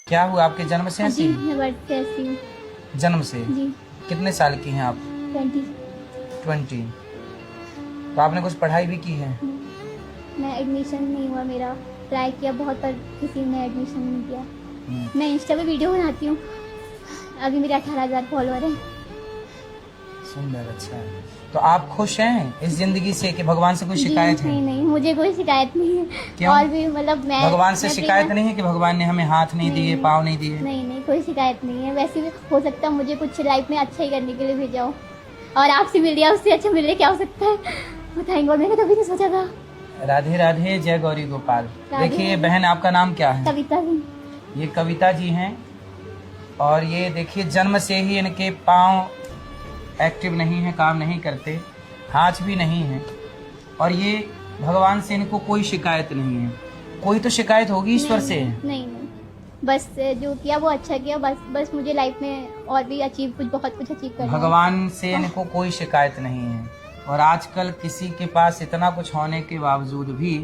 क्या हुआ, आपके जन्म से ऐसी? मैं बर्थ से ऐसी हूँ। जन्म से? जी। कितने साल की हैं आप? 20। तो आपने कुछ पढ़ाई भी की है? मैं एडमिशन नहीं हुआ मेरा, ट्राई किया बहुत पर किसी ने एडमिशन नहीं किया। मैं इंस्टा पे वीडियो बनाती हूँ, अभी मेरे 18,000 फॉलोअर हैं। सुंदर, अच्छा है। तो आप खुश हैं इस जिंदगी से कि भगवान से कोई शिकायत है? नहीं नहीं, मुझे कोई शिकायत नहीं है। क्यों? और भी मतलब मैं भगवान से शिकायत नहीं है कि भगवान ने हमें हाथ नहीं दिए, पाँव नहीं दिए? नहीं, कोई शिकायत नहीं है। वैसे भी हो सकता है मुझे कुछ लाइफ में अच्छा ही करने के लिए भेजा हो, और आपसे मिल लिया, उससे अच्छा मिलने क्या हो सकता है बताएंगे। और मैंने कभी नहीं सोचा था। राधे राधे, जय गौरी गोपाल। देखिए बहन, आपका नाम क्या है? कविता जी। ये कविता जी हैं, और ये देखिए जन्म से ही इनके पाँव एक्टिव नहीं है, काम नहीं करते, हाथ भी नहीं है, और ये भगवान से इनको कोई शिकायत नहीं है। कोई तो शिकायत होगी ईश्वर से? नहीं, बस जो किया वो अच्छा किया। बस मुझे लाइफ में और भी बहुत कुछ अचीव करना है। भगवान से इनको कोई शिकायत नहीं है। और आजकल किसी के पास इतना कुछ होने के बावजूद भी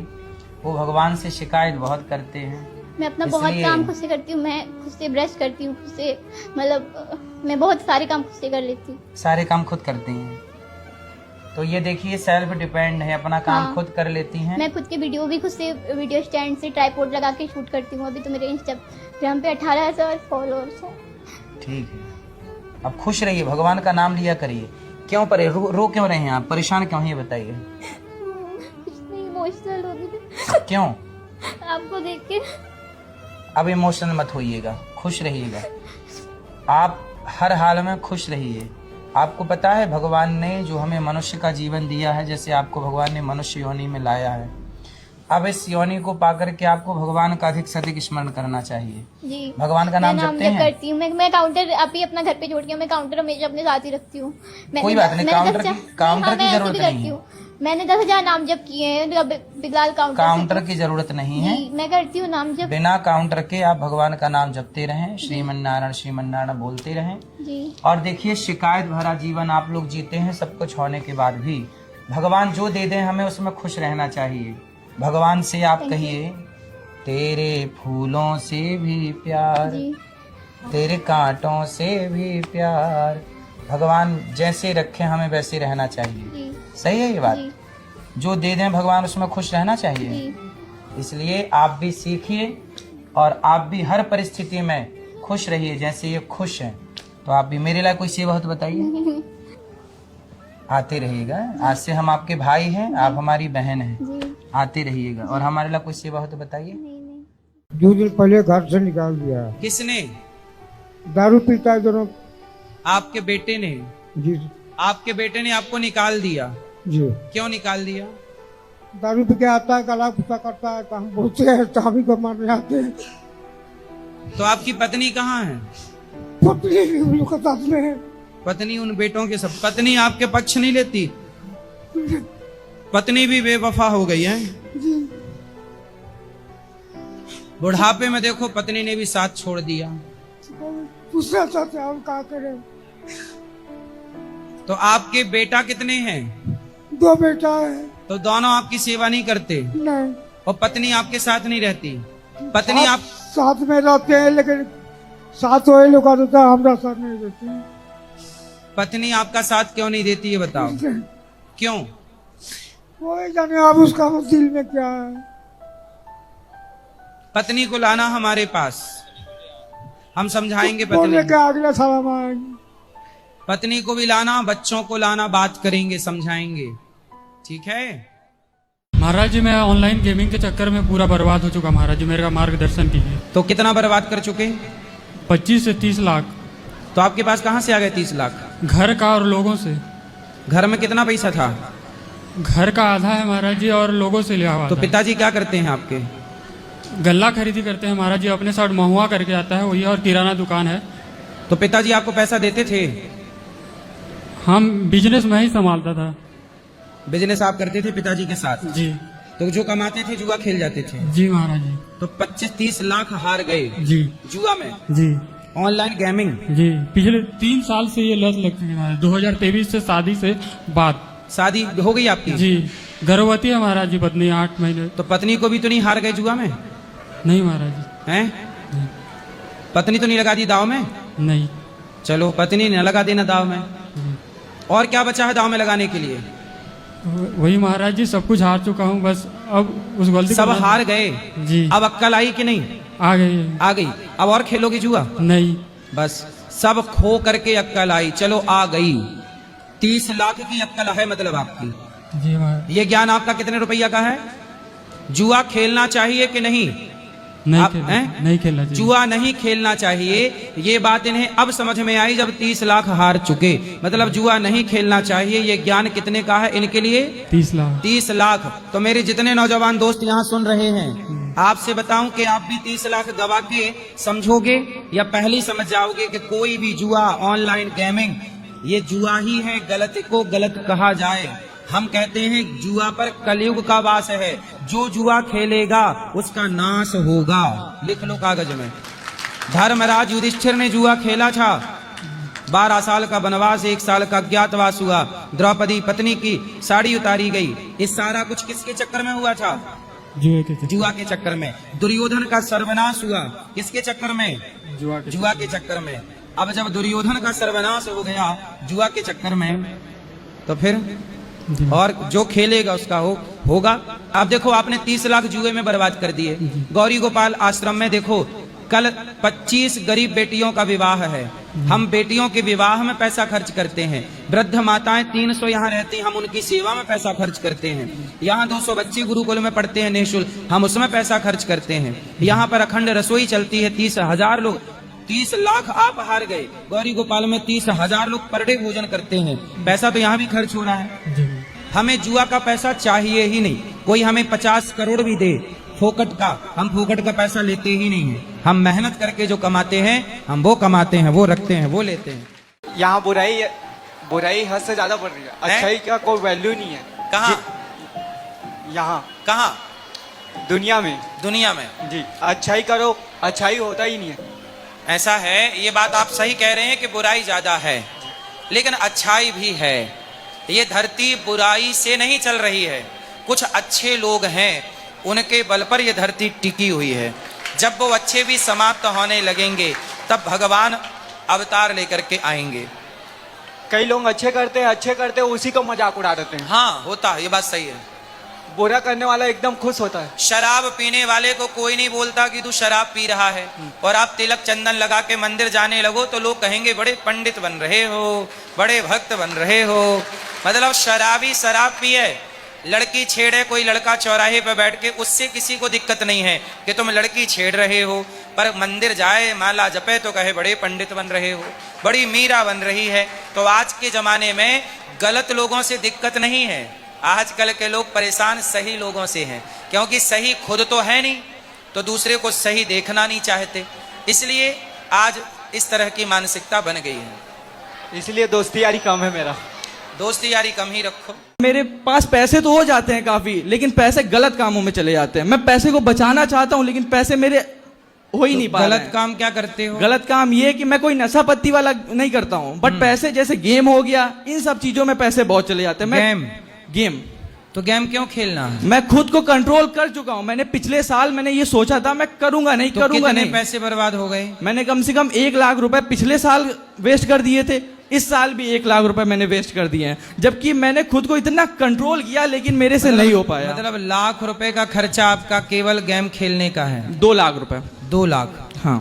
वो भगवान से शिकायत बहुत करते हैं। मैं अपना बहुत काम खुद से करती हूँ, मैं खुद से ब्रश करती हूँ, खुद से मतलब मैं बहुत सारे काम खुद से कर लेती हूँ। सारे काम खुद करती हैं, तो ये देखिए सेल्फ डिपेंड है, अपना काम खुद कर लेती हैं। मैं खुद के वीडियो भी खुद से, वीडियो स्टैंड से ट्राइपॉड लगा के शूट करती हूँ। अभी तो मेरे इंस्टाग्राम पे 18,000 फॉलोअर्स हैं। ठीक है, अब खुश रहिए, भगवान का नाम लिया करिए। क्यों रो क्यों रहे हैं आप, परेशान क्यों हैं, ये बताइए। इमोशनल हो गई। क्यों? आपको देख के। अब इमोशनल मत होइएगा, खुश रहिएगा। आप हर हाल में खुश रहिए। आपको पता है भगवान ने जो हमें मनुष्य का जीवन दिया है, जैसे आपको भगवान ने मनुष्य योनि में लाया है, अब इस योनि को पाकर के आपको भगवान का अधिक से अधिक स्मरण करना चाहिए। जी। भगवान का नाम जपते हैं? करती हूँ मैं काउंटर अभी अपना घर पे जोड़ के, मैं काउंटर हमेशा अपने साथ ही रखती हूँ। कोई बात नहीं, काउंटर की जरूरत नहीं है। मैंने 10,000 नाम जप किए हैं, बिलाल काउंटर की जरूरत नहीं है। मैं करती हूँ नाम जप। बिना काउंटर के आप भगवान का नाम जपते रहें, श्रीमन्नारायण श्रीमन्नारायण बोलते रहें जी। और देखिए शिकायत भरा जीवन आप लोग जीते हैं, सब कुछ होने के बाद भी भगवान जो दे दे हमें उसमें खुश रहना चाहिए। भगवान से आप कहिए, तेरे फूलों से भी प्यार, तेरे कांटों से भी प्यार। भगवान जैसे रखे हमें वैसे रहना चाहिए। सही है ये बात? जो दे दें भगवान उसमें खुश रहना चाहिए। इसलिए आप भी सीखिए और आप भी हर परिस्थिति में खुश रहिए जैसे ये खुश हैं। तो आप भी मेरे लिए कोई सेवा हो तो बताइए। आते रहिएगा, आज से हम आपके भाई हैं, आप हमारी बहन हैं, आते रहिएगा। और हमारे लिए कोई सेवा हो तो बताइए। 2 दिन पहले घर से निकाल दिया। किसने? दारू पीता है दोनों। आपके बेटे ने? जी। आपके बेटे ने आपको निकाल दिया? जी। क्यों निकाल दिया? दारू पी के आता है, गला कुत्ता करता है, हम बोलते हैं तो हम ही को मारने आते हैं। तो आपकी पत्नी कहाँ है? पत्नी उन लोग के साथ में है। पत्नी उन बेटों के सब, पत्नी आपके पक्ष नहीं लेती? पत्नी भी बेवफा हो गई है। बुढ़ापे में देखो पत्नी ने भी साथ छोड़ दिया। दूसरा साथ हम क्या करें। तो आपके बेटा कितने हैं? 2 बेटा है। तो दोनों आपकी सेवा नहीं करते? नहीं। और पत्नी आपके साथ नहीं रहती? पत्नी आप साथ में रहते हैं, लेकिन साथ वही लोग रहता है, हमारा साथ नहीं देते। पत्नी आपका साथ क्यों नहीं देती है बताओ? क्यों? वही जाने अब उसका दिल में क्या है। पत्नी को लाना हमारे पास, हम समझाएंगे। अगले साल हम आएंगे। पत्नी को भी लाना, बच्चों को लाना, बात करेंगे, समझाएंगे, ठीक है? महाराज जी मैं ऑनलाइन गेमिंग के चक्कर में पूरा बर्बाद हो चुका। महाराज जी मेरा मार्गदर्शन कीजिए। तो कितना बर्बाद कर चुके? 25 से 30 लाख। तो आपके पास कहाँ से आ गए 30 लाख? घर का और लोगों से। घर में कितना पैसा था? घर का आधा है महाराज जी, और लोगों से लिया हुआ। तो पिताजी क्या करते हैं आपके? गल्ला खरीदी करते हैं महाराज जी, अपने साथ महुआ करके आता है वही, और किराना दुकान है। तो पिताजी आपको पैसा देते थे? हम बिजनेस में ही संभालता था। बिजनेस आप करते थे पिताजी के साथ? जी। तो जो कमाते थे जुआ खेल जाते थे? जी महाराज जी। तो 25-30 लाख हार गए? जी। जुआ में? जी। Online gaming? जी। पिछले 3 साल से ये लत लग चुकी है। 2023 से शादी से बाद। शादी हो गई आपकी? जी। गर्भवती है महाराज जी पत्नी 8 महीने। तो पत्नी को भी तो नहीं हार गए जुआ में? नहीं महाराज जी। हैं? पत्नी तो नहीं लगा दी दाव में? नहीं। चलो पत्नी न लगा देना दाव में। और क्या बचा है दाव में लगाने के लिए? वही महाराज जी, सब कुछ हार चुका हूँ, बस अब उस गलती सब हार गए जी। अब अक्कल आई कि नहीं? आ गई। आ गई। अब और खेलोगे जुआ? नहीं। बस सब खो करके अक्कल आई, चलो आ गई। 30 लाख की अक्कल है मतलब आपकी। जी महाराज। ये ज्ञान आपका कितने रुपया का है? जुआ खेलना चाहिए कि नहीं? नहीं आप- खेलना, हैं? नहीं खेलना चाहिए। जुआ नहीं खेलना चाहिए, ये बात इन्हें अब समझ में आई जब 30 लाख हार चुके। मतलब जुआ नहीं खेलना चाहिए, ये ज्ञान कितने का है इनके लिए? 30 लाख। 30 लाख। तो मेरे जितने नौजवान दोस्त यहाँ सुन रहे हैं, आपसे बताऊं कि आप भी 30 लाख गवा के समझोगे या पहले ही समझ जाओगे कि कोई भी जुआ, ऑनलाइन गेमिंग, ये जुआ ही है, गलत को गलत कहा जाए। हम कहते हैं जुआ पर कलयुग का वास है, जो जुआ खेलेगा उसका नाश होगा। लिख लो कागज में। धर्मराज युधिष्ठिर ने जुआ खेला था, 12 साल का वनवास, 1 साल का अज्ञातवास हुआ, द्रौपदी पत्नी की साड़ी उतारी गई। ये सारा कुछ किसके चक्कर में हुआ था? जुआ के चक्कर में। दुर्योधन का सर्वनाश हुआ किसके चक्कर में? जुआ के चक्कर में। अब जब दुर्योधन का सर्वनाश हो गया जुआ के चक्कर में, तो फिर और जो खेलेगा उसका होगा। अब देखो आपने 30 लाख जुए में बर्बाद कर दिए। गौरी गोपाल आश्रम में देखो कल 25 गरीब बेटियों का विवाह है। हम बेटियों के विवाह में पैसा खर्च करते हैं। वृद्ध माताएं 300 यहाँ रहती हैं, हम उनकी सेवा में पैसा खर्च करते हैं। यहाँ 200 बच्चे गुरुकुल में पढ़ते हैं निःशुल्क, हम उसमें पैसा खर्च करते हैं। यहाँ पर अखंड रसोई चलती है, 30,000 लोग। 30 लाख आप हार गए। गौरी गोपाल में 30,000 लोग पर डे भोजन करते हैं। पैसा तो यहाँ भी खर्च हो रहा है। हमें जुआ का पैसा चाहिए ही नहीं। कोई हमें 50 करोड़ भी दे फोकट का, हम फोकट का पैसा लेते ही नहीं है। हम मेहनत करके जो कमाते हैं हम वो कमाते हैं, वो रखते हैं, वो लेते हैं। यहाँ बुराई हद से ज्यादा बढ़ रही है। अच्छाई का कोई वैल्यू नहीं है। कहाँ? यहाँ कहाँ? दुनिया में। दुनिया में जी, अच्छाई करो, अच्छाई होता ही नहीं है। ऐसा है। ये बात आप सही कह रहे हैं कि बुराई ज्यादा है, लेकिन अच्छाई भी है। ये धरती बुराई से नहीं चल रही है। कुछ अच्छे लोग हैं, उनके बल पर यह धरती टिकी हुई है। जब वो अच्छे भी समाप्त होने लगेंगे तब भगवान अवतार लेकर के आएंगे। कई लोग अच्छे करते उसी को मजाक उड़ा देते हैं। हाँ होता है, ये बात सही है। बुरा करने वाला एकदम खुश होता है। शराब पीने वाले को कोई नहीं बोलता कि तू शराब पी रहा है, और आप तिलक चंदन लगा के मंदिर जाने लगो तो लोग कहेंगे बड़े पंडित बन रहे हो, बड़े भक्त बन रहे हो। मतलब शराबी शराब पिए, लड़की छेड़े कोई लड़का चौराहे पर बैठ के, उससे किसी को दिक्कत नहीं है कि तुम लड़की छेड़ रहे हो, पर मंदिर जाए माला जपे तो कहे बड़े पंडित बन रहे हो, बड़ी मीरा बन रही है। तो आज के जमाने में गलत लोगों से दिक्कत नहीं है, आजकल के लोग परेशान सही लोगों से हैं, क्योंकि सही खुद तो है नहीं तो दूसरे को सही देखना नहीं चाहते। इसलिए आज इस तरह की मानसिकता बन गई है। इसलिए दोस्ती यारी कम है मेरा। दोस्ती यारी कम ही रखो। मेरे पास पैसे तो हो जाते हैं काफी, लेकिन पैसे गलत कामों में चले जाते हैं। मैं पैसे को बचाना चाहता हूँ लेकिन पैसे मेरे हो ही नहीं पा रहे गलत हैं। काम क्या करते हो? गलत काम ये कि मैं कोई नशा पत्ती वाला नहीं करता हूँ, बट पैसे जैसे गेम हो गया, इन सब चीजों में पैसे बहुत चले जाते हैं। गेम तो गेम क्यों खेलना है? मैं खुद को कंट्रोल कर चुका हूँ। मैंने पिछले साल मैंने ये सोचा था मैं करूंगा नहीं, तो करूंगा कितने नहीं। पैसे बर्बाद हो गए? मैंने कम से कम 1 लाख रुपए पिछले साल वेस्ट कर दिए थे। इस साल भी 1 लाख रुपए मैंने वेस्ट कर दिए हैं, जबकि मैंने खुद को इतना कंट्रोल किया लेकिन मेरे से नहीं हो पाया। मतलब लाख रुपए का खर्चा आपका केवल गेम खेलने का है? 2 लाख रुपए। 2 लाख? हाँ।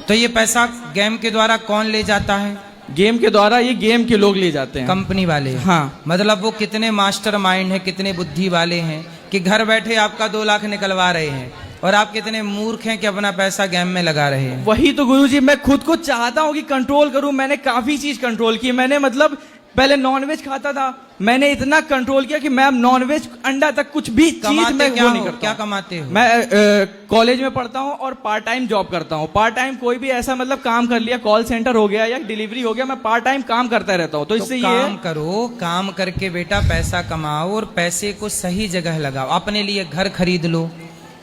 तो ये पैसा गेम के द्वारा कौन ले जाता है? गेम के द्वारा ये गेम के लोग ले जाते हैं, कंपनी वाले। हाँ। मतलब वो कितने मास्टर माइंड है, कितने बुद्धि वाले हैं कि घर बैठे आपका 2 लाख निकलवा रहे हैं, और आप कितने मूर्ख हैं कि अपना पैसा गेम में लगा रहे हैं। वही तो गुरुजी, मैं खुद को चाहता हूँ कि कंट्रोल करूं। मैंने काफी चीज कंट्रोल की। मैंने मतलब पहले नॉनवेज खाता था, मैंने इतना कंट्रोल किया कि मैं अब नॉनवेज अंडा तक कुछ भी चीज मैं क्या वो नहीं हो? करता। क्या कमाते हो? मैं कॉलेज में पढ़ता हूँ और पार्ट टाइम जॉब करता हूँ। पार्ट टाइम कोई भी ऐसा मतलब काम कर लिया, कॉल सेंटर हो गया या डिलीवरी हो गया, मैं पार्ट टाइम काम करता रहता हूँ। तो इससे काम करो, काम करके बेटा पैसा कमाओ और पैसे को सही जगह लगाओ। अपने लिए घर खरीद लो,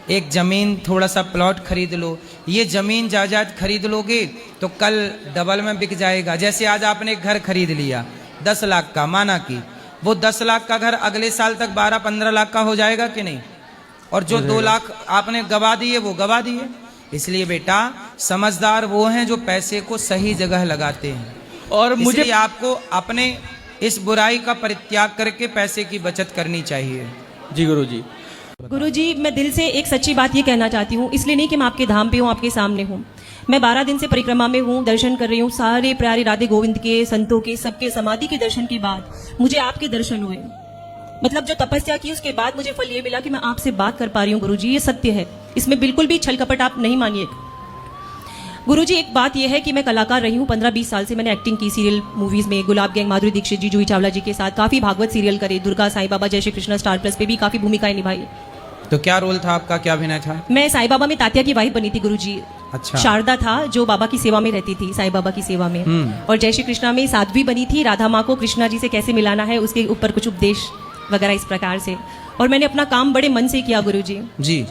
एक जमीन थोड़ा सा प्लॉट खरीद लो। ये जमीन जायदाद खरीद लोगे तो कल डबल में बिक जाएगा। जैसे आज आपने एक घर खरीद लिया 10 लाख का, माना कि वो 10 लाख का घर अगले साल तक 12-15 लाख का हो जाएगा कि नहीं? और जो 2 लाख आपने गवा दिए वो गवा दिए। इसलिए बेटा समझदार वो हैं जो पैसे को सही जगह लगाते हैं। और मुझे मुझे आपको अपने इस बुराई का परित्याग करके पैसे की बचत करनी चाहिए। जी गुरुजी। गुरुजी, मैं दिल से एक सच्ची बात ये कहना चाहती हूँ, इसलिए नहीं कि मैं आपके धाम पे हूँ, आपके सामने हूँ। मैं 12 दिन से परिक्रमा में हूँ, दर्शन कर रही हूँ, सारे प्यारे राधे गोविंद के, संतों के, सबके समाधि के दर्शन के बाद मुझे आपके दर्शन हुए। मतलब जो तपस्या की उसके बाद मुझे फल ये मिला कि मैं आपसे बात कर पा रही हूँ। गुरुजी, ये सत्य है, इसमें बिल्कुल भी छल कपट आप नहीं मानिए। गुरुजी, एक बात यह है कि मैं कलाकार रही हूँ, 15-20 साल से मैंने एक्टिंग की, सीरियल मूवीज में, गुलाब गैंग, माधुरी दीक्षित जी, जूही चावला जी के साथ काफी भागवत सीरियल करे, दुर्गा, साईं बाबा, जय श्री कृष्णा, स्टार प्लस पे भी काफी भूमिकाएं निभाई। तो क्या रोल था आपका, क्या अभिनय था? मैं साईं बाबा में तात्या की वाइफ बनी थी गुरुजी। अच्छा। शारदा था जो बाबा की सेवा में रहती थी, साईं बाबा की सेवा में। और जय श्री कृष्णा में साध्वी बनी थी, राधा माँ को कृष्णा जी से कैसे मिलाना है उसके ऊपर कुछ उपदेश वगैरह इस प्रकार से। और मैंने अपना काम बड़े मन से किया गुरुजी। जी।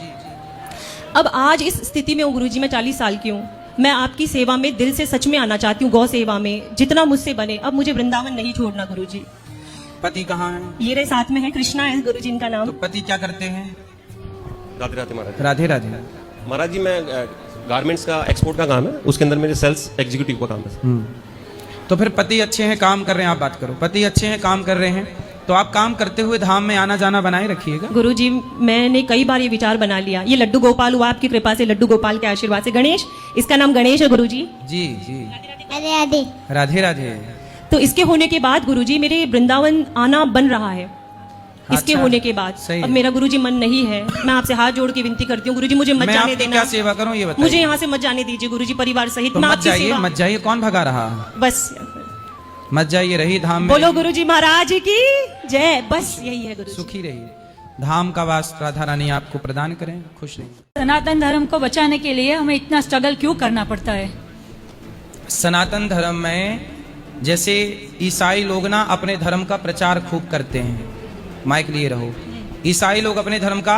अब आज इस स्थिति में हूँ गुरुजी, मैं 40 साल की हूँ। मैं आपकी सेवा में दिल से सच में आना चाहती हूँ, गौ सेवा में जितना मुझसे बने। अब मुझे वृंदावन नहीं छोड़ना गुरुजी। पति कहाँ है? ये रहे साथ में है, कृष्णा है गुरुजी इनका नाम। तो पति क्या करते हैं? राधे राधे महाराज। राधे राधे। महाराज जी, मैं गारमेंट्स का एक्सपोर्ट का काम है, उसके अंदर मेरे सेल्स एग्जीक्यूटिव का काम है। तो फिर पति अच्छे हैं, काम कर रहे हैं, आप बात करो। पति अच्छे हैं, काम कर रहे हैं, तो आप काम करते हुए धाम में आना जाना बनाए रखिएगा। गुरुजी, मैंने कई बार ये विचार बना लिया। ये लड्डू गोपाल हुआ आपकी कृपा से, लड्डू गोपाल के आशीर्वाद से। गणेश, इसका नाम गणेश है गुरुजी। जी जी। राधे राधे। राधे राधे। तो इसके होने के बाद गुरुजी मेरे वृंदावन आना बन रहा है। इसके अच्छा, होने के बाद सही अब है। मेरा गुरुजी मन नहीं है। मैं आपसे हाथ जोड़ के विनती करती हूँ गुरुजी, मुझे मत मैं जाने आपकी देना। क्या सेवा करूं ये बताइए। मुझे यहाँ से मत जाने दीजिए गुरुजी, परिवार सहित। तो मैं मत आपकी जाइए, सेवा मत जाइए। कौन भगा रहा? बस मत जाइए, रही धाम में। बोलो गुरुजी महाराज की जय। बस यही है गुरुजी। सुखी रहिए। धाम का वास राधा रानी आपको प्रदान करें, खुश रहिए। सनातन धर्म को बचाने के लिए हमें इतना स्ट्रगल क्यों करना पड़ता है? सनातन धर्म में जैसे ईसाई लोग ना अपने धर्म का प्रचार खूब करते हैं। माइक लिए रहो। ईसाई लोग अपने धर्म का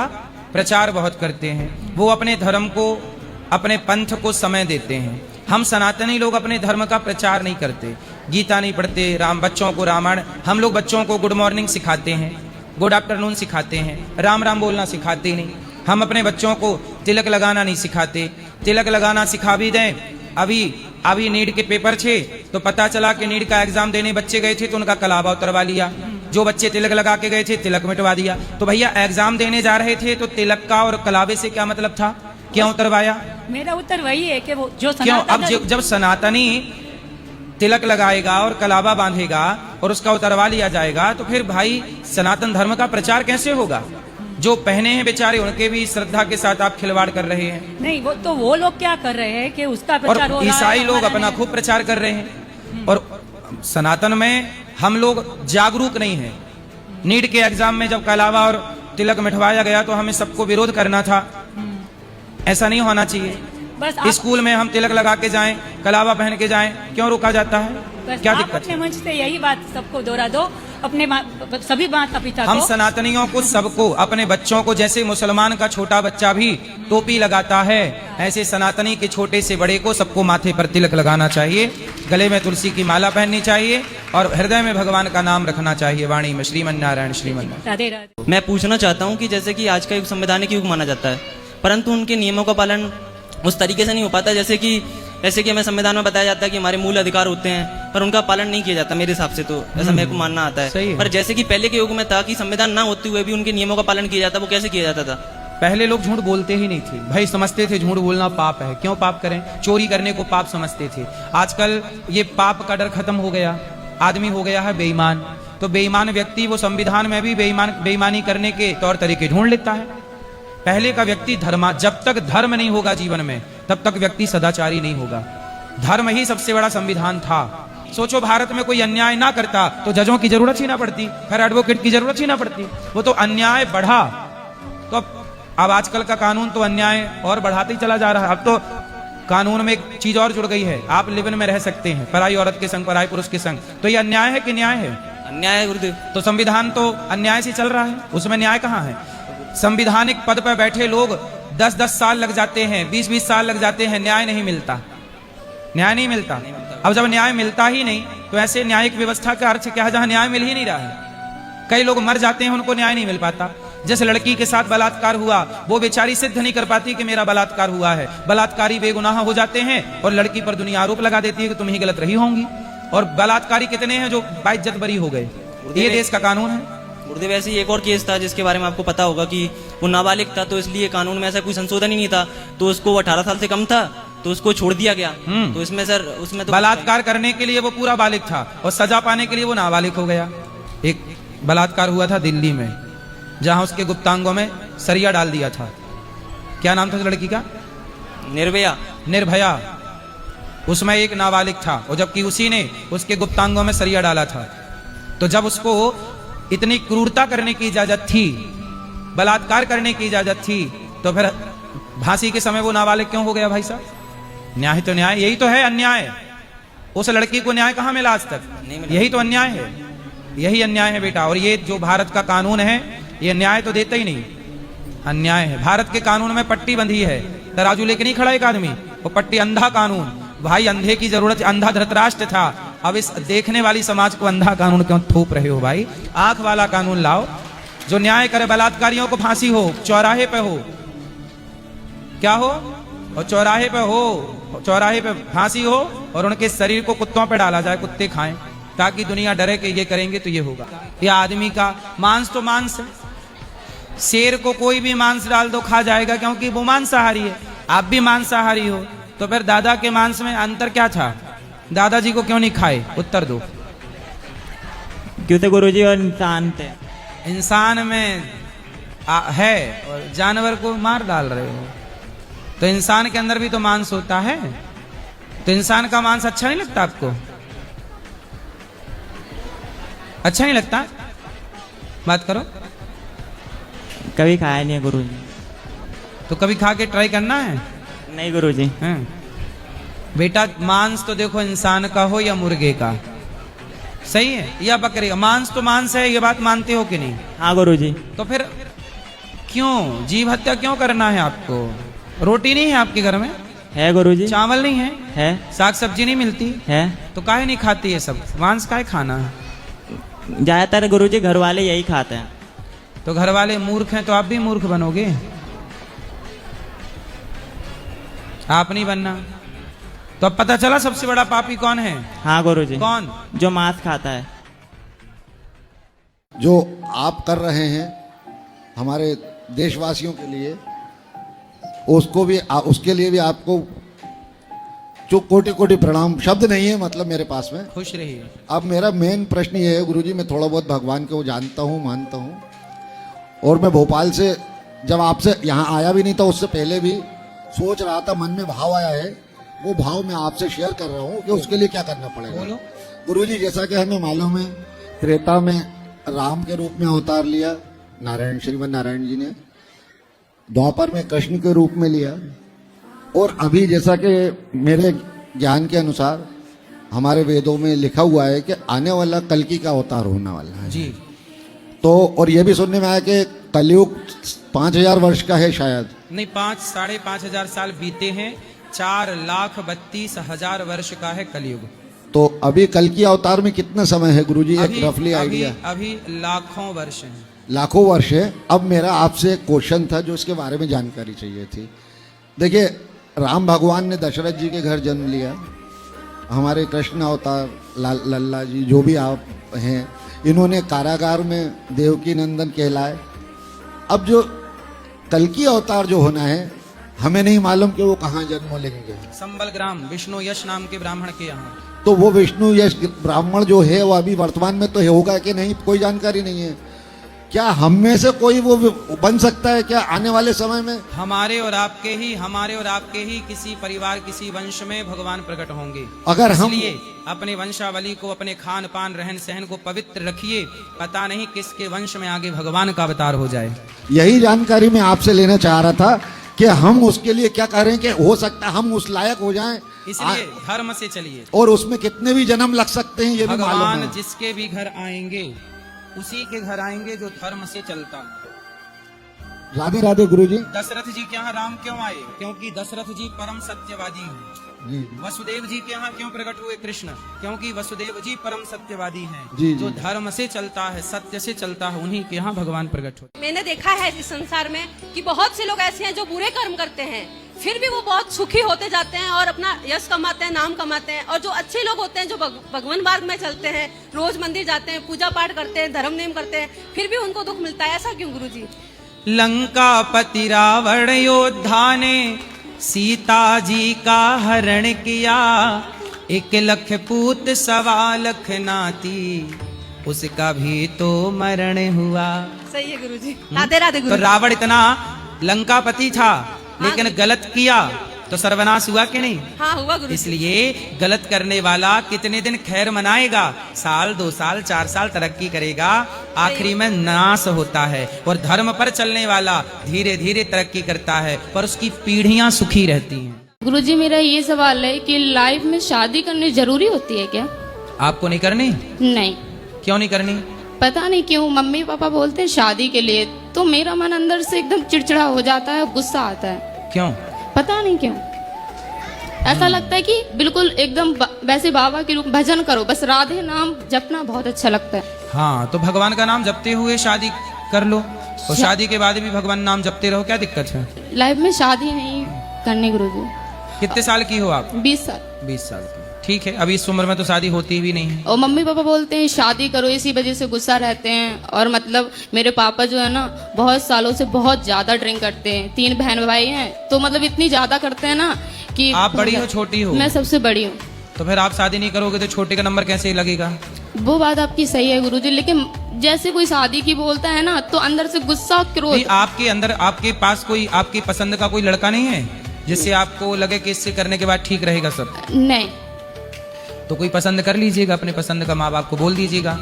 प्रचार बहुत करते हैं, वो अपने धर्म को, अपने पंथ को समय देते हैं। हम सनातनी लोग अपने धर्म का प्रचार नहीं करते, गीता नहीं पढ़ते, बच्चों को रामायण, हम लोग बच्चों को गुड मॉर्निंग सिखाते हैं, गुड आफ्टरनून सिखाते हैं, राम राम बोलना सिखाते नहीं। हम अपने बच्चों को तिलक लगाना नहीं सिखाते। तिलक लगाना सिखा भी दें, अभी नीट के पेपर थे तो पता चला कि नीट का एग्जाम देने बच्चे गए थे तो उनका कलावा उतरवा लिया। जो बच्चे तिलक लगा के गए थे तिलक मिटवा दिया। तो भैया एग्जाम देने जा रहे थे तो तिलक का और कलावे से क्या मतलब था? क्यों उतरवाया? मेरा उत्तर वही है कि वो जो क्यों? अब जब सनातनी तिलक लगाएगा और कलावा बांधेगा और उसका उतरवा लिया जाएगा तो फिर भाई सनातन धर्म का प्रचार कैसे होगा? जो पहने हैं बेचारे उनके भी श्रद्धा के साथ आप खिलवाड़ कर रहे हैं। नहीं, वो लोग क्या कर रहे हैं कि उसका प्रचार हो और रहा है, ईसाई लोग हमारा अपना नहीं। खूब प्रचार कर रहे हैं। और सनातन में हम लोग जागरूक नहीं हैं। नीट के एग्जाम में जब कलावा और तिलक मिटवाया गया तो हमें सबको विरोध करना था। ऐसा नहीं होना चाहिए। बस स्कूल में हम तिलक लगा के जाएं, कलावा पहन के जाएं, क्यों रोका जाता है? बस क्या आप दिक्कत अपने है? मंच से यही बात सबको दोहरा दो, अपने सभी माता पिता हम को। सनातनियों को, सबको, अपने बच्चों को, जैसे मुसलमान का छोटा बच्चा भी टोपी लगाता है ऐसे सनातनी के छोटे से बड़े को सबको माथे पर तिलक लगाना चाहिए, गले में तुलसी की माला पहननी चाहिए और हृदय में भगवान का नाम रखना चाहिए, वाणी में श्रीमन नारायण श्रीमन नारायण। राधे राधे। मैं पूछना चाहता हूँ कि जैसे कि आज का युग संवैधानिक युग माना जाता है, परंतु उनके नियमों का पालन उस तरीके से नहीं हो पाता जैसे कि हमें संविधान में बताया जाता है कि हमारे मूल अधिकार होते हैं, पर उनका पालन नहीं किया जाता मेरे हिसाब से। तो ऐसा मेरे को मानना आता है। पर जैसे कि पहले के युग में था कि संविधान ना होते हुए भी उनके नियमों का पालन किया जाता, वो कैसे किया जाता था? पहले लोग झूठ बोलते ही नहीं थे भाई, समझते थे झूठ बोलना पाप है। क्यों पाप करें? चोरी करने को पाप समझते थे। आजकल ये पाप का डर खत्म हो गया, आदमी हो गया है बेईमान। तो बेईमान व्यक्ति वो संविधान में भी बेईमानी करने के तौर तरीके ढूंढ लेता है। पहले का व्यक्ति जब तक धर्म नहीं होगा जीवन में तब तक व्यक्ति सदाचारी नहीं होगा। धर्म ही सबसे बड़ा संविधान था। सोचो भारत में कोई अन्याय ना करता तो जजों की जरूरत ही ना पड़ती, फिर एडवोकेट की जरूरत ही ना पड़ती। वो तो अन्याय बढ़ा तो अब आजकल का कानून तो अन्याय और बढ़ाते ही चला जा रहा है। अब तो कानून में एक चीज और जुड़ गई है, आप लिव इन में रह सकते हैं पराई औरत के संग, पराई पुरुष के संग। तो ये अन्याय है कि न्याय है? अन्याय है गुरुदेव। तो संविधान तो अन्याय से चल रहा है, उसमें न्याय कहाँ है? संविधानिक पद पर बैठे लोग 10-10 साल लग जाते हैं, 20-20 साल लग जाते हैं, न्याय नहीं मिलता। न्याय नहीं मिलता। अब जब न्याय मिलता ही नहीं तो ऐसे न्यायिक व्यवस्था का अर्थ क्या है जहां न्याय मिल ही नहीं रहा है? कई लोग मर जाते हैं, उनको न्याय नहीं मिल पाता। जिस लड़की के साथ बलात्कार हुआ वो बेचारी सिद्ध नहीं कर पाती कि मेरा बलात्कार हुआ है। बलात्कारी बेगुनाह हो जाते हैं और लड़की पर दुनिया आरोप लगा देती है कि तुम ही गलत रही होंगी। और बलात्कारी कितने हैं जो बाइज्जत बरी हो गए। ये देश का कानून है। गुरुदेव ऐसे ही एक और केस था जिसके बारे में आपको पता होगा कि वो नाबालिग था, तो इसलिए कानून में ऐसा कोई संशोधन ही नहीं था, तो उसको 18 साल से कम था तो उसको छोड़ दिया गया। तो इसमें सर उसमें तो बलात्कार करने के लिए वो पूरा बालिग था और सजा पाने के लिए वो नाबालिग हो गया। एक बलात्कार हुआ था दिल्ली में जहां उसके गुप्तांगों में सरिया डाल दिया था। क्या नाम था उस लड़की का? निर्भया। निर्भया। उसमें एक नाबालिग था और जबकि उसी ने उसके गुप्तांगों में सरिया डाला था। तो जब उसको इतनी क्रूरता करने की इजाजत थी, बलात्कार करने की इजाजत थी, तो फिर फांसी के समय वो नाबालिग क्यों हो गया भाई साहब? न्याय तो न्याय, यही तो है अन्याय। उस लड़की को न्याय कहां मिला आज तक? यही तो अन्याय है, यही अन्याय है बेटा। और ये जो भारत का कानून है ये न्याय तो देता ही नहीं, अन्याय है। भारत के कानून में पट्टी बंधी है, तराजू लेके नहीं खड़ा एक आदमी, वो पट्टी अंधा कानून। भाई अंधे की जरूरत, अंधा धृतराष्ट्र था, अब इस देखने वाली समाज को अंधा कानून क्यों थोप रहे हो भाई? आंख वाला कानून लाओ जो न्याय करे। बलात्कारियों को फांसी हो, चौराहे पे हो, क्या हो, और चौराहे पे हो, चौराहे पे फांसी हो और उनके शरीर को कुत्तों पे डाला जाए, कुत्ते खाएं, ताकि दुनिया डरे कि ये करेंगे तो ये होगा। ये आदमी का मांस तो मांस है, शेर को कोई भी मांस डाल दो खा जाएगा क्योंकि वो मांसाहारी है। आप भी मांसाहारी हो, तो फिर दादा के मांस में अंतर क्या था? दादाजी को क्यों नहीं खाए? उत्तर दो। क्यों थे गुरुजी? और इंसान थे। इंसान में है और जानवर को मार डाल रहे हो, तो इंसान के अंदर भी तो मांस होता है। तो इंसान का मांस अच्छा नहीं लगता आपको? अच्छा नहीं लगता? बात करो। कभी खाया नहीं है गुरुजी। तो कभी खा के ट्राई करना है। नहीं गुरुजी। बेटा मांस तो देखो इंसान का हो या मुर्गे का, सही है, या बकरे का, मांस तो मांस है, ये बात मानते हो कि नहीं? हाँ गुरुजी। तो फिर क्यों जीव हत्या क्यों करना है आपको? रोटी नहीं है आपके घर में? है गुरुजी। चावल नहीं है? है। साग सब्जी नहीं मिलती है। तो काहे नहीं खाती ये सब? मांस काहे खाना है? ज्यादातर गुरुजी घर वाले यही खाते हैं। तो घर वाले मूर्ख हैं तो आप भी मूर्ख बनोगे। आप नहीं बनना। तो अब पता चला सबसे बड़ा पापी कौन है? हाँ गुरुजी। कौन? जो मांस खाता है। जो आप कर रहे हैं हमारे देशवासियों के लिए, उसको भी उसके लिए भी आपको जो कोटि कोटि प्रणाम। शब्द नहीं है मतलब मेरे पास में। खुश रहिए। अब मेरा मेन प्रश्न ये है गुरुजी, मैं थोड़ा बहुत भगवान को जानता हूँ, मानता हूँ, और मैं भोपाल से जब आपसे यहाँ आया भी नहीं था उससे पहले भी सोच रहा था, मन में भाव आया है, वो भाव मैं आपसे शेयर कर रहा हूँ कि उसके लिए क्या करना पड़ेगा। गुरुजी जैसा कि हमें मालूम है, त्रेता में राम के रूप में अवतार लिया नारायण, श्रीमन नारायण जी ने, द्वापर में कृष्ण के रूप में लिया, और अभी जैसा कि मेरे ज्ञान के अनुसार हमारे वेदों में लिखा हुआ है कि आने वाला कल्कि का अवतार होने वाला है जी। तो और ये भी सुनने में आया कि कलयुग 5000 वर्ष का है शायद। नहीं, 5,500 साल बीते हैं, 4,32,000 वर्ष का है कलयुग। तो अभी कल्कि अवतार में कितना समय है गुरुजी? एक रफली आइडिया। अभी लाखों वर्ष हैं। लाखों वर्ष है। अब मेरा आपसे एक क्वेश्चन था जो इसके बारे में जानकारी चाहिए थी। देखिए, राम भगवान ने दशरथ जी के घर जन्म लिया, हमारे कृष्ण अवतार लल्ला जी जो भी आप हैं, इन्होंने कारागार में देवकी नंदन कहलाए। अब जो कल्कि अवतार जो होना है, हमें नहीं मालूम कि वो कहाँ जन्म लेंगे। संबल ग्राम विष्णु यश नाम के ब्राह्मण के यहाँ। तो वो विष्णु यश ब्राह्मण जो है वो अभी वर्तमान में तो होगा कि नहीं, कोई जानकारी नहीं है। क्या हम में से कोई वो बन सकता है क्या आने वाले समय में? हमारे और आपके ही किसी परिवार, किसी वंश में भगवान प्रकट होंगे। अगर हम अपने वंशावली को, अपने खान पान रहन सहन को पवित्र रखिए, पता नहीं किसके वंश में आगे भगवान का अवतार हो जाए। यही जानकारी मैं आपसे लेना चाह रहा था कि हम उसके लिए क्या करें कि हो सकता है हम उस लायक हो जाएं। इसलिए धर्म से चलिए, और उसमें कितने भी जन्म लग सकते हैं ये भी मालूम है। भगवान जिसके भी घर आएंगे उसी के घर आएंगे जो धर्म से चलता है। राधे राधे गुरुजी। दशरथ जी के यहाँ राम क्यों आए? क्योंकि दशरथ जी परम सत्यवादी हैं। जी वसुदेव जी के यहाँ क्यों प्रकट हुए कृष्ण? क्योंकि वसुदेव जी परम सत्यवादी हैं। जी, जो जी। धर्म से चलता है, सत्य से चलता है, उन्हीं के यहाँ भगवान प्रकट होते हैं। मैंने देखा है इस संसार में कि बहुत से लोग ऐसे हैं जो बुरे कर्म करते हैं, फिर भी वो बहुत सुखी होते जाते हैं और अपना यश कमाते हैं, नाम कमाते हैं। और जो अच्छे लोग होते हैं, जो भगवान मार्ग में चलते हैं, रोज मंदिर जाते हैं, पूजा पाठ करते हैं, धर्म नेम करते हैं, फिर भी उनको दुख मिलता है। ऐसा क्यों गुरुजी? लंकापति रावण योद्धा ने सीता जी का हरण किया, 1 लाख पूत 1.25 लाख नाती, उसका भी तो मरण हुआ। सही है गुरुजी। राधे राधे तो गुरुजी। रावण इतना लंकापति था, लेकिन गलत किया तो सर्वनाश हुआ कि नहीं? हाँ हुआ गुरुजी। इसलिए गलत करने वाला कितने दिन खैर मनाएगा? साल, 2 साल, 4 साल तरक्की करेगा, आखिरी में नाश होता है। और धर्म पर चलने वाला धीरे धीरे तरक्की करता है, पर उसकी पीढ़ियां सुखी रहती हैं। गुरुजी मेरा ये सवाल है कि लाइफ में शादी करनी जरूरी होती है क्या? आपको नहीं करनी? नहीं। क्यों नहीं करनी? पता नहीं क्यों मम्मी पापा बोलते हैं शादी के लिए, तो मेरा मन अंदर से एकदम चिड़चिड़ा हो जाता है, गुस्सा आता है। क्यों? पता नहीं क्यों ऐसा लगता है कि बिल्कुल एकदम वैसे बाबा के रूप भजन करो, बस राधे नाम जपना बहुत अच्छा लगता है। हाँ, तो भगवान का नाम जपते हुए शादी कर लो, और शादी के बाद भी भगवान नाम जपते रहो, क्या दिक्कत है? लाइफ में शादी नहीं करनी गुरुजी। कितने साल की हो आप? 20 साल। 20 साल की, ठीक है। अभी इस उम्र में तो शादी होती भी नहीं है। और मम्मी पापा बोलते हैं शादी करो, इसी वजह से गुस्सा रहते हैं। और मतलब मेरे पापा जो है ना बहुत सालों से बहुत ज्यादा ड्रिंक करते हैं, 3 बहन भाई हैं, तो मतलब इतनी ज्यादा करते हैं ना कि आप बड़ी हो छोटी हो? मैं सबसे बड़ी हूँ। तो फिर आप शादी नहीं करोगे तो छोटे का नंबर कैसे लगेगा? वो बात आपकी सही है गुरुजी, लेकिन जैसे कोई शादी की बोलता है ना तो अंदर से गुस्सा और क्रोध। आपके अंदर, आपके पास कोई आपकी पसंद का कोई लड़का नहीं है जिससे आपको लगे कि इससे करने के बाद ठीक रहेगा सब? नहीं। तो कोई पसंद कर लीजिएगा, अपने पसंद का, माँ बाप को बोल दीजिएगा।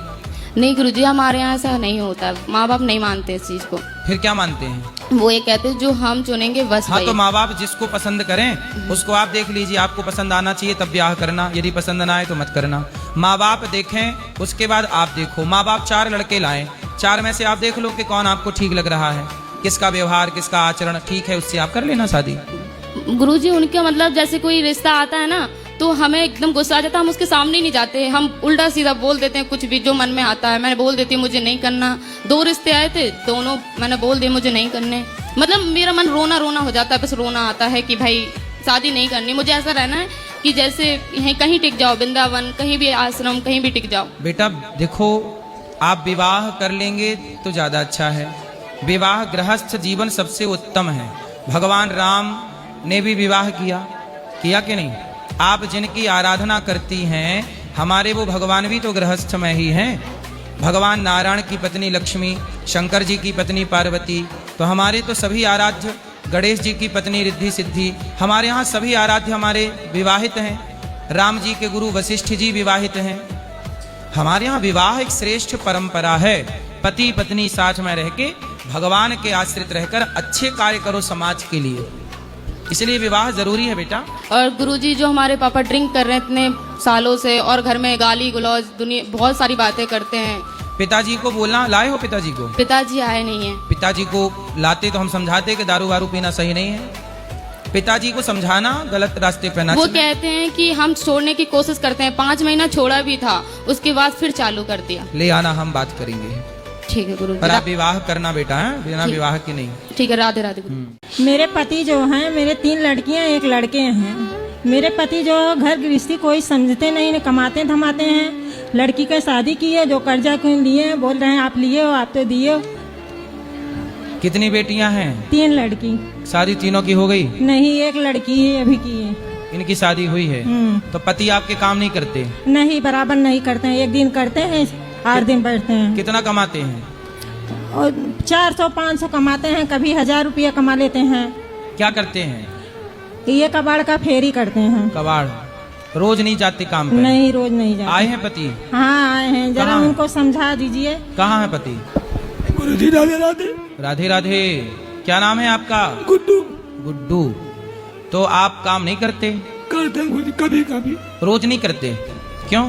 नहीं गुरुजी हमारे यहाँ ऐसा नहीं होता, माँ बाप नहीं मानते इस चीज को। फिर क्या मानते हैं? वो ये कहते हैं जो हम चुनेंगे बस हाँ, वही। तो माँ बाप जिसको पसंद करें उसको आप देख लीजिए, आपको पसंद आना चाहिए तब ब्याह करना, यदि पसंद ना आए तो मत करना। माँ बाप देखें, उसके बाद आप देखो। माँ बाप 4 लड़के लाएं, 4 में से आप देख लो कि कौन आपको ठीक लग रहा है, किसका व्यवहार, किसका आचरण ठीक है, उससे आप कर लेना शादी। गुरुजी उनका मतलब जैसे कोई रिश्ता आता है ना तो हमें एकदम गुस्सा आ जाता है, हम उसके सामने नहीं जाते, हम उल्टा सीधा बोल देते हैं, कुछ भी जो मन में आता है। मैंने बोल देती हूँ मुझे नहीं करना। 2 रिश्ते आए थे, दोनों मैंने बोल दिए मुझे नहीं करने। मतलब मेरा मन रोना रोना हो जाता है, बस रोना आता है कि भाई शादी नहीं करनी। मुझे ऐसा रहना है कि जैसे कहीं टिक जाओ, वृंदावन, कहीं भी आश्रम, कहीं भी टिक जाओ। बेटा देखो, आप विवाह कर लेंगे तो ज्यादा अच्छा है। विवाह गृहस्थ जीवन सबसे उत्तम है। भगवान राम ने भी विवाह किया कि नहीं? आप जिनकी आराधना करती हैं, हमारे वो भगवान भी तो गृहस्थ में ही हैं। भगवान नारायण की पत्नी लक्ष्मी, शंकर जी की पत्नी पार्वती, तो हमारे तो सभी आराध्य, गणेश जी की पत्नी रिद्धि सिद्धि, हमारे यहाँ सभी आराध्य हमारे विवाहित हैं। राम जी के गुरु वशिष्ठ जी विवाहित हैं। हमारे यहाँ विवाह एक श्रेष्ठ परंपरा है। पति पत्नी साथ में रह के भगवान के आश्रित रहकर अच्छे कार्य करो समाज के लिए, इसलिए विवाह जरूरी है बेटा। और गुरुजी जो हमारे पापा ड्रिंक कर रहे हैं इतने सालों से, और घर में गाली गलौज दुनिया बहुत सारी बातें करते हैं। पिताजी को बोलना, लाए हो पिताजी को? पिताजी आए नहीं है। पिताजी को लाते तो हम समझाते कि दारू वारू पीना सही नहीं है। पिताजी को समझाना, गलत रास्ते पे ना वो चले। कहते हैं कि हम छोड़ने की कोशिश करते हैं, 5 महीना छोड़ा भी था, उसके बाद फिर चालू कर दिया। ले आना, हम बात करेंगे। ठीक है गुरुजी। पर आप विवाह करना बेटा है, बिना विवाह के नहीं। ठीक है, राधे राधे गुरु। मेरे पति जो हैं, मेरे 3 लड़कियां 1 लड़के हैं। मेरे पति जो घर गृहस्थी कोई समझते नहीं, कमाते धमाते हैं। लड़की का शादी की है, जो कर्जा क्यों लिए, बोल रहे हैं आप लिए हो, आप तो दिए हो। कितनी बेटियां हैं? 3 लड़की। शादी तीनों की हो गई? नहीं, 1 लड़की ही अभी की है। इनकी शादी हुई है? तो पति आपके काम नहीं करते? नहीं, बराबर नहीं करते हैं। 1 दिन करते हैं, 8 दिन बैठते हैं। कितना कमाते हैं? और 400-500 कमाते हैं, कभी 1000 रुपया कमा लेते हैं। क्या करते हैं? ये कबाड़ का फेरी करते हैं। कबाड़? रोज नहीं जाते काम पे? नहीं, रोज नहीं जाते। आए हैं पति? हाँ आए हैं, जरा उनको समझा दीजिए। कहाँ है पति? गुरुजी राधे राधे। राधे राधे। क्या नाम है आपका? गुड्डू। गुड्डू। तो आप काम नहीं करते? करते हैं गुरुजी, कभी कभी। रोज नहीं करते? क्यों?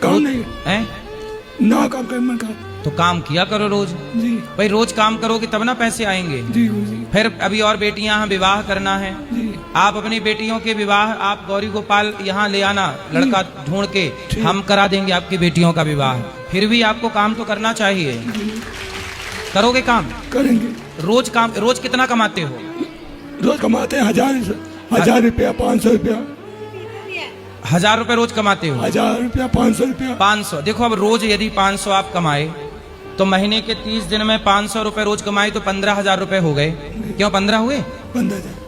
काम नहीं है ना, काम कर मन का। तो काम किया करो रोज। जी भाई रोज काम करोगे तब ना पैसे आएंगे। जी गुरुजी। फिर अभी और बेटियां यहाँ विवाह करना है, आप अपनी बेटियों के विवाह आप गौरी गोपाल यहाँ ले आना, लड़का ढूंढ के हम करा देंगे आपकी बेटियों का विवाह। फिर भी आपको काम तो करना चाहिए। करोगे काम? करेंगे। रोज काम, रोज कितना कमाते हो? रोज कमाते हैं 1000 रुपया, 500 रुपया। 1000 रुपए रोज कमाते हो? 1000 रुपया, 500 रुपया। 500। देखो अब रोज यदि 500 आप कमाए तो महीने के 30 दिन में 500 रुपए रोज कमाए तो 15,000 रुपए हो गए। क्यों 15 हुए?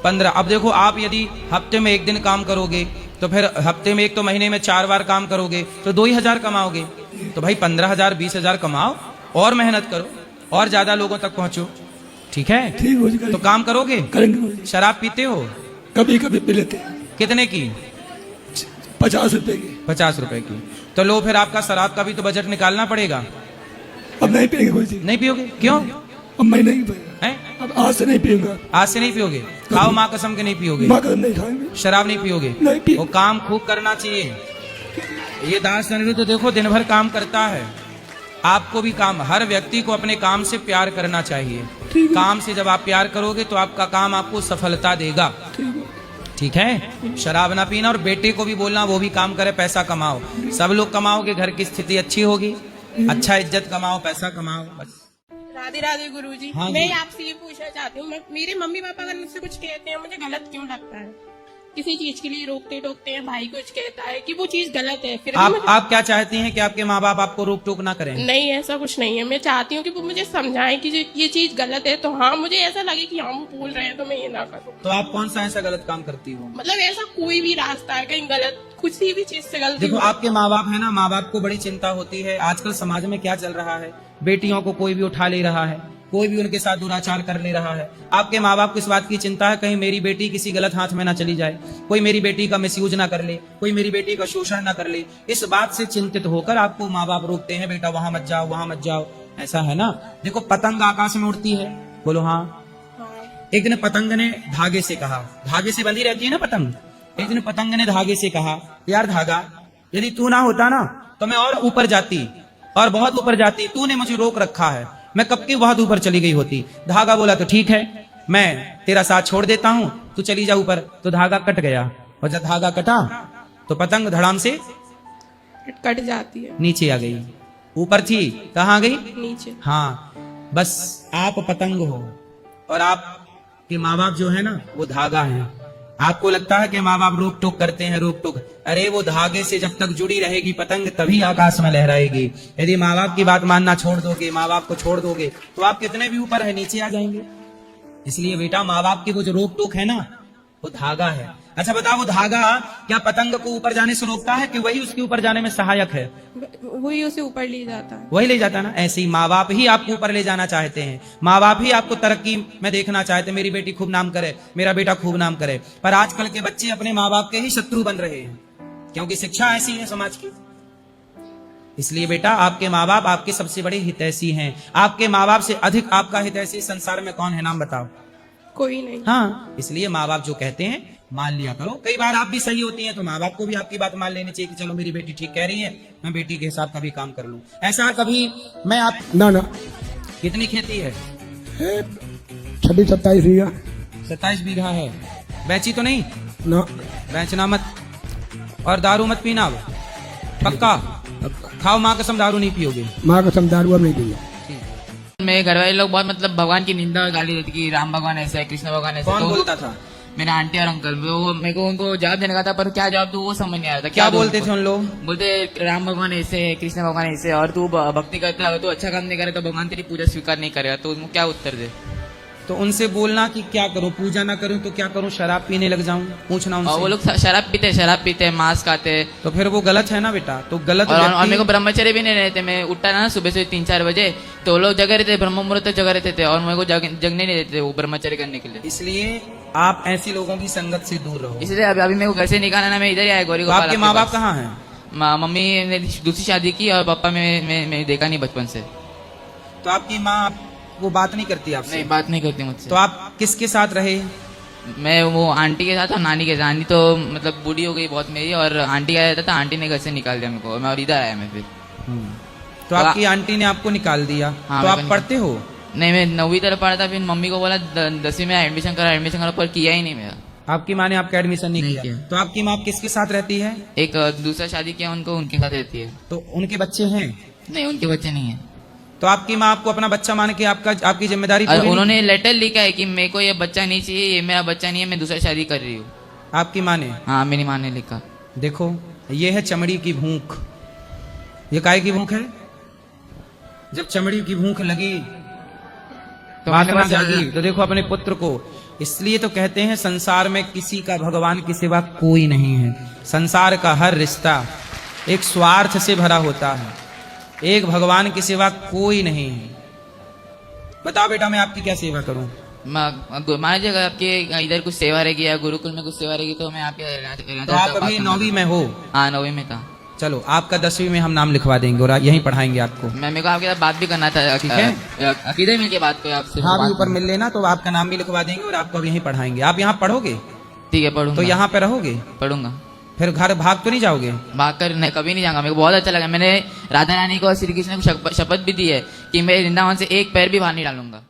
15। अब देखो आप यदि हफ्ते में 1 दिन काम करोगे तो फिर हफ्ते में 1 तो महीने में 4 बार काम करोगे तो 2,000 कमाओगे। तो भाई 15,000 20,000 कमाओ और मेहनत करो और ज्यादा लोगों तक पहुंचो। ठीक है? ठीक। तो काम करोगे? करेंगे। शराब पीते हो? कभी कभी पी लेते हैं। कितने की? 50 रुपए की। 50 रुपए की। तो लो फिर आपका शराब का भी तो बजट निकालना पड़ेगा। अब नहीं पिएंगे गुरुजी। नहीं पियोगे? क्यों? अब मैं नहीं पिएगा। हैं? अब आज से नहीं पीऊंगा। आज से नहीं पियोगे? खाओ माँ कसम के नहीं पियोगे? माँ कसम नहीं खाएंगे। शराब नहीं पियोगे? नहीं पी। वो काम खूब करना चाहिए। ये दास तो देखो दिन भर काम करता है। आपको भी काम, हर व्यक्ति को अपने काम से प्यार करना चाहिए। काम से जब आप प्यार करोगे तो आपका काम आपको सफलता देगा। ठीक है? शराब ना पीना और बेटे को भी बोलना वो भी काम करे, पैसा कमाओ। सब लोग कमाओगे, घर की स्थिति अच्छी होगी। अच्छा इज्जत कमाओ, पैसा कमाओ, बस। राधे राधे गुरुजी। हाँ मैं जी। आपसे ये पूछना चाहती हूँ, मेरे मम्मी पापा अगर मुझसे कुछ कहते हैं मुझे गलत क्यों लगता है? किसी चीज के लिए रोकते टोकते हैं, भाई कुछ कहता है कि वो चीज गलत है, फिर भी आप क्या चाहती हैं कि आपके माँ बाप आपको रोक टोक ना करें? नहीं, ऐसा कुछ नहीं है। मैं चाहती हूँ कि वो मुझे समझाएं कि ये चीज गलत है, तो हाँ मुझे ऐसा लगे कि हाँ वो बोल रहे हैं तो मैं ये ना करूँ। तो आप कौन सा ऐसा गलत काम करती हो? मतलब ऐसा कोई भी रास्ता है कहीं गलत, किसी भी चीज से गलती देखो हो। आपके माँ बाप है ना, माँ बाप को बड़ी चिंता होती है। आजकल समाज में क्या चल रहा है, बेटियों को कोई भी उठा ले रहा है, कोई भी उनके साथ दुराचार कर ले रहा है। आपके माँ बाप को इस बात की चिंता है कहीं मेरी बेटी किसी गलत हाथ में ना चली जाए, कोई मेरी बेटी का मिसयूज ना कर ले, कोई मेरी बेटी का शोषण ना कर ले। इस बात से चिंतित होकर आपको माँ बाप रोकते हैं, बेटा वहां मत जाओ, वहां मत जाओ। ऐसा है ना? देखो पतंग आकाश में उड़ती है, बोलो हाँ। एक दिन पतंग ने धागे से कहा, धागे से बंधी रहती है ना पतंग। एक दिन पतंग ने धागे से कहा, यार धागा यदि तू ना होता ना तो मैं और ऊपर जाती और बहुत ऊपर जाती, तूने मुझे रोक रखा है, मैं कब की बहुत ऊपर चली गई होती। धागा बोला तो ठीक है, मैं तेरा साथ छोड़ देता हूं, तू चली जा ऊपर। तो धागा कट गया और जब धागा कटा तो पतंग धड़ाम से कट जाती है, नीचे आ गई। ऊपर थी, कहाँ आ गई? नीचे। हाँ, बस आप पतंग हो और आपके माँ बाप जो है ना वो धागा है। आपको लगता है कि माँ बाप रोक टोक करते हैं, रोक टोक, अरे वो धागे से जब तक जुड़ी रहेगी पतंग तभी आकाश में लहराएगी। यदि माँ बाप की बात मानना छोड़ दोगे, माँ बाप को छोड़ दोगे तो आप कितने भी ऊपर है नीचे आ जाएंगे। इसलिए बेटा माँ बाप की वो जो रोक टोक है ना वो धागा है। अच्छा बताओ, वो धागा क्या पतंग को ऊपर जाने से रोकता है कि वही उसके ऊपर जाने में सहायक है? वही उसे ऊपर ले जाता है। वही ले जाता है ना। ऐसे ही माँ बाप ही आपको ऊपर ले जाना चाहते हैं, माँ बाप ही आपको तरक्की में देखना चाहते हैं, मेरी बेटी खूब नाम करे, मेरा बेटा खूब नाम करे। पर आजकल के बच्चे अपने माँ बाप के ही शत्रु बन रहे हैं, क्योंकि शिक्षा ऐसी है समाज की। इसलिए बेटा आपके माँ बाप आपके सबसे बड़े हितैषी हैं। आपके माँ बाप से अधिक आपका हितैषी संसार में कौन है, नाम बताओ? कोई नहीं। हाँ, इसलिए माँ बाप जो कहते हैं मान लिया करो। कई बार आप भी सही होती हैं तो माँ बाप को भी आपकी बात मान लेनी चाहिए कि चलो मेरी बेटी ठीक कह रही है, मैं बेटी के हिसाब का भी काम कर लूं। ऐसा कभी मैं आप ना ना। कितनी खेती है? 26-27 बीघा। 27 बीघा है। बेची तो नहीं ना? बेचना मत और दारू मत पीना अब, पक्का? खाओ माँ कसम, दारू नहीं पियोगे? माँ कसम दारू अब नहीं पिएगा। मेरे घर वाले लोग बहुत मतलब भगवान की निंदा और गाली देती कि राम भगवान ऐसा है, कृष्ण भगवान ऐसा है। कौन बोलता था? मेरा आंटी और अंकल। वो मेरे को उनको जवाब देने का था पर क्या जवाब दूं वो समझ नहीं आ रहा था। क्या बोलते थे उन लोग? बोलते राम भगवान ऐसे है, कृष्ण भगवान ऐसे है, और तू भक्ति करता है, अगर तू अच्छा काम नहीं करे तो भगवान तेरी पूजा स्वीकार नहीं करेगा। तो उनको क्या उत्तर दे? तो उनसे बोलना कि क्या करूं, पूजा ना करूं तो क्या करूं, शराब पीने लग जाऊं, पूछना उनसे। और वो लोग शराब पीते हैं, मांस खाते हैं। तो फिर वो गलत है ना बेटा। तो गलत और मेरे को ब्रह्मचर्य भी नहीं रहते। मैं उठता ना सुबह से 3-4 बजे तो लोग जगह रहते, ब्रह्म मुहूर्त तक जगह रहते थे और मेरे को जगने नहीं देते वो ब्रह्मचर्य करने के लिए। इसलिए आप ऐसी लोगों की संगत से दूर रहो। इसलिए अभी मेरे को घर से निकाला ना, मैं इधर ही आया गौरी गोपाल। आपके माँ बाप कहाँ हैं? मम्मी ने दूसरी शादी की और पापा मैं देखा नहीं बचपन से। तो आपकी माँ वो बात नहीं करती आपसे? नहीं, बात नहीं करती मुझसे। तो आप किसके साथ रहे? मैं वो आंटी के साथ और नानी के साथ। नानी तो मतलब बूढ़ी हो गई बहुत मेरी, और आंटी का रहता था, आंटी ने घर से निकाल दिया मेरे को, मैं और इधर आया मैं फिर। तो आपकी आंटी ने आपको निकाल दिया। हाँ, तो मेरे आप को पढ़ते हो? नहीं, मैं 9वीं तक पढ़ा था, फिर मम्मी को बोला 10वीं में एडमिशन करा, पर किया ही नहीं मेरा। आपकी माँ ने आपका एडमिशन नहीं किया। तो आपकी माँ किसके साथ रहती है? एक दूसरा शादी किया उनको, उनके साथ रहती है। तो उनके बच्चे हैं? नहीं, उनके बच्चे नहीं है। तो आपकी माँ आपको अपना बच्चा मान के आपकी जिम्मेदारी और पूरी उन्होंने लेटर लिखा है कि मेरे को ये बच्चा नहीं चाहिए, ये मेरा बच्चा नहीं है, मैं दूसरा शादी कर रही हूँ। आपकी माँ ने? हाँ, मेरी माँ ने लिखा। देखो, ये है चमड़ी की भूख। ये काय की भूख है? जब चमड़ी की भूख लगी तो वासना जागी, तो देखो अपने पुत्र को। इसलिए तो कहते हैं संसार में किसी का भगवान के सिवा कोई नहीं है। संसार का हर रिश्ता एक स्वार्थ से भरा होता है, एक भगवान के सिवा कोई नहीं है। बताओ बेटा, मैं आपकी क्या सेवा करूं? मान लीजिए अगर आपके इधर कुछ सेवा रहेगी या गुरुकुल में कुछ सेवा रहेगी तो मैं आपके रहना तो आप अभी 9वीं में हो? हाँ, 9वीं में था। चलो, आपका 10वीं में हम नाम लिखवा देंगे और यहीं पढ़ाएंगे आपको। मेरे को आपके साथ बात भी करना था। ठीक है, किधर मिल के बात करें आपसे? हाँ, अभी ऊपर मिल लेना, तो आपका नाम भी लिखवा देंगे और आपको अब यहीं पढ़ाएंगे। आप यहाँ पढ़ोगे? ठीक है, पढ़ूंगा। तो यहाँ पे रहोगे? पढ़ूंगा। फिर घर भाग तो नहीं जाओगे? भाग कर नहीं, कभी नहीं जाऊंगा। मेरे को बहुत अच्छा लगा। मैंने राधा रानी को और श्री कृष्ण को शपथ भी दी है कि मैं वृंदावन से एक पैर भी बाहर नहीं डालूंगा।